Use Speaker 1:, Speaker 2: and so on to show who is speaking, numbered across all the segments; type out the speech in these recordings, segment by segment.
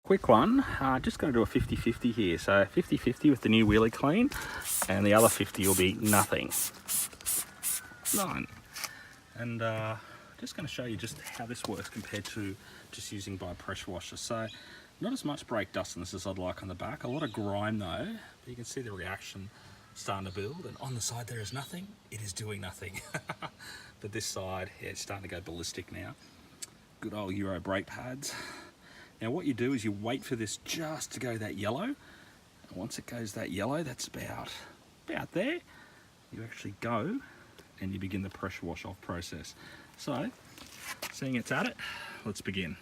Speaker 1: Quick one, just going to do a 50-50 here. So 50-50 with the new wheelie clean, and the other 50 will be nothing. None. And just going to show you just how this works compared to just using by a pressure washer. So not as much brake dustiness as I'd like on the back, a lot of grime though, but you can see the reaction starting to build, and on the side there is nothing, it is doing nothing. But this side, yeah, it's starting to go ballistic now. Good old Euro brake pads. Now what you do is you wait for this just to go that yellow. And once it goes that yellow, that's about there, you actually go and you begin the pressure wash off process. So, seeing it's at it, let's begin.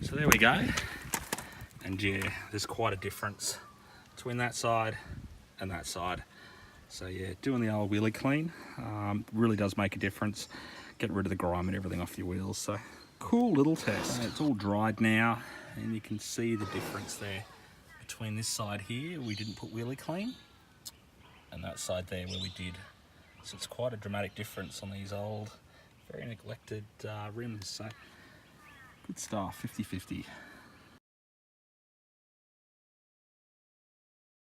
Speaker 1: So there we go, and yeah, there's quite a difference between that side and that side. So yeah, doing the old wheelie clean really does make a difference. Get rid of the grime and everything off your wheels. So cool little test. It's all dried now, and you can see the difference there between this side here, we didn't put wheelie clean, and that side there where we did. So it's quite a dramatic difference on these old, very neglected rims. So good stuff, 50-50.